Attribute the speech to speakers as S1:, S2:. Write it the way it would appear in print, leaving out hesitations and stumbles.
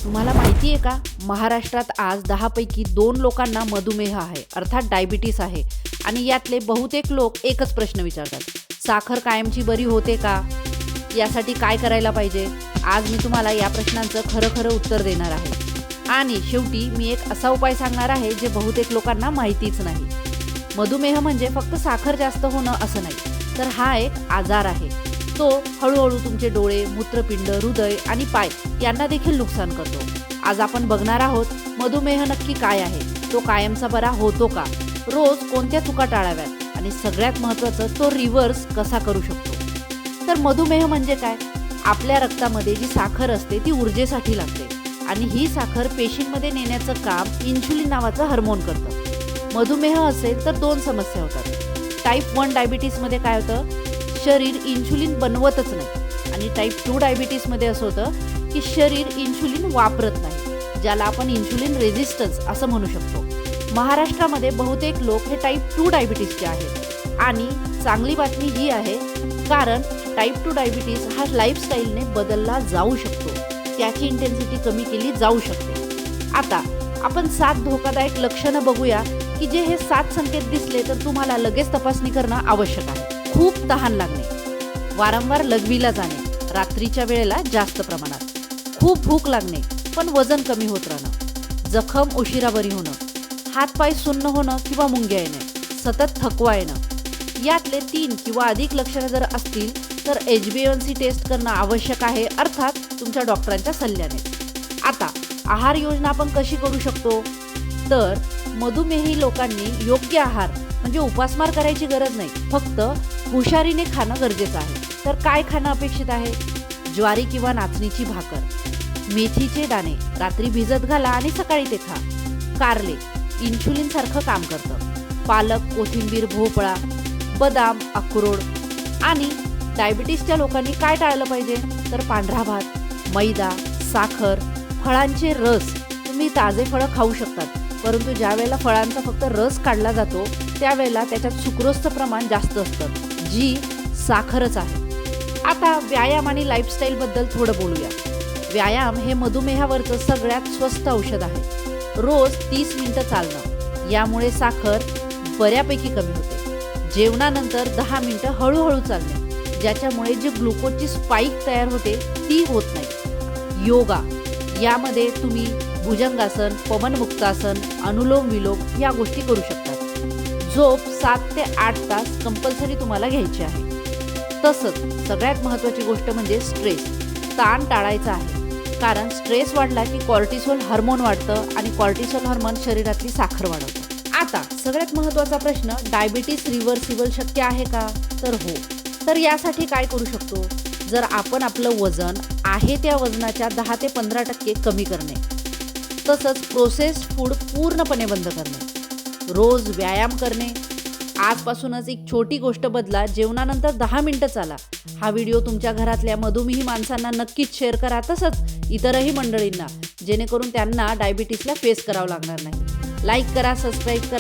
S1: तुम्हाला माहिती आहे का, महाराष्ट्रात आज 10 पैकी 2 लोकांना मधुमेह आहे, अर्थात डायबिटीस आहे. आणि यातले बहुतेक लोक एकच प्रश्न विचारतात, साखर कायमची बरी होते का? यासाठी काय करायला पाहिजे? आज मी तुम्हाला या प्रश्नांचं खरं उत्तर देणार आहे. आणि शेवटी मी एक असा उपाय सांगणार आहे जे बहुतेक लोकांना माहितीच नाही. मधुमेह म्हणजे फक्त साखर जास्त होणं असं नाही, तर हा एक आजार आहे. तो हळूहळू तुमचे डोळे, मूत्रपिंड, हृदय आणि पाय यांना देखील नुकसान करतो. आज आपण बघणार आहोत मधुमेह नक्की काय आहे, तो कायमचा बरा होतो का, रोज कोणत्या चुका टाळाव्यात आणि सगळ्यात महत्त्वाचं तो रिव्हर्स कसा करू शकतो. तर मधुमेह म्हणजे काय? आपल्या रक्तामध्ये जी साखर असते ती ऊर्जेसाठी लागते आणि ही साखर पेशींमध्ये नेण्याचं काम इन्शुलिन नावाचं हार्मोन करतं. मधुमेह असेल तर 2 समस्या होतात. टाईप 1 डायबिटीसमध्ये काय होतं, शरीर इन्शुलिन बनवतच नाही. आणि टाईप 2 डायबिटीसमध्ये असं होतं की शरीर इन्शुलिन वापरत नाही, ज्याला आपण इन्शुलिन रेझिस्टन्स असं म्हणू शकतो. महाराष्ट्रामध्ये बहुतेक लोक हे टाईप 2 डायबिटीसचे आहेत. आणि चांगली बातमी ही आहे, कारण टाईप 2 डायबिटीस हा लाईफस्टाईलने बदलला जाऊ शकतो, त्याची इंटेन्सिटी कमी केली जाऊ शकते. आता आपण 7 धोकादायक लक्षणं बघूया की जे हे 7 संकेत दिसले तर तुम्हाला लगेच तपासणी करणं आवश्यक आहे. खूप तहान लागणे, वारंवार लघवीला जाणे, रात्रीच्या वेळेला जास्त प्रमाणात, खूप भूक लागणे पण वजन कमी होत राहणं, जखम उशिरा बरी होणं, हातपाय सुन्न होणं किंवा मुंग्या येणे, सतत थकवा येणं. यातले 3 किंवा अधिक लक्षणं जर असतील तर HbA1c टेस्ट करणं आवश्यक आहे, अर्थात तुमच्या डॉक्टरांच्या सल्ल्याने. आता आहार योजना आपण कशी करू शकतो? तर मधुमेही लोकांनी योग्य आहार म्हणजे उपासमार करायची गरज नाही, फक्त हुशारीने खाणं गरजेचं आहे. तर काय खाणं अपेक्षित आहे? ज्वारी किंवा नाचणीची भाकर, मेथीचे दाणे रात्री भिजत घाला आणि सकाळी ते खा. कारले इन्शुलिन सारखं काम करतं. पालक, कोथिंबीर, भोपळा, बदाम, अक्रोड. आणि डायबिटीसच्या लोकांनी काय टाळलं पाहिजे? तर पांढरा भात, मैदा, साखर, फळांचे रस. तुम्ही ताजे फळं खाऊ शकतात, परंतु ज्या वेळेला फळांचा फक्त रस काढला जातो त्यावेळेला त्याच्यात सुक्रोजचं प्रमाण जास्त असतं, जी साखरच आहे. आता व्यायाम आणि लाईफस्टाईलबद्दल थोडं बोलूया. व्यायाम हे मधुमेहावरचं सगळ्यात स्वस्त औषध आहे. रोज 30 मिनिटं चालणं, यामुळे साखर बऱ्यापैकी कमी होते. जेवणानंतर 10 मिनिटं हळूहळू चालणे, ज्याच्यामुळे जी ग्लुकोजची स्पाईक तयार होते ती होत नाही. योगा, यामध्ये तुम्ही भुजंगासन, पवनमुक्तासन, अनुलोम विलोम या गोष्टी करू शकतात. झोप 7 ते 8 तास कंपल्सरी तुम्हाला घ्यायची आहे. तसंच सगळ्यात महत्त्वाची गोष्ट म्हणजे स्ट्रेस, ताण टाळायचा आहे, कारण स्ट्रेस वाढला की कॉर्टिसोल हार्मोन वाढतं आणि कॉर्टिसोल हार्मोन शरीरातली साखर वाढवतं. आता सगळ्यात महत्त्वाचा प्रश्न, डायबिटीस रिव्हर्सिबल शक्य आहे का? तर हो. तर यासाठी काय करू शकतो? जर आपण आपलं वजन आहे त्या वजनाच्या 10 ते 15% कमी करणे, तसंच प्रोसेस्ड फूड पूर्णपणे बंद करणे, रोज व्यायाम करणे. आजपासूनच एक छोटी गोष्ट बदला, जेवणानंतर 10 मिनिटं चाला. हा व्हिडिओ तुमच्या घरातल्या मधुमेही माणसांना नक्कीच शेअर करा, तसंच इतरही मंडळींना, जेणेकरून त्यांना डायबिटीसला फेस करावं लागणार नाही. लाईक करा, सबस्क्राईब करा.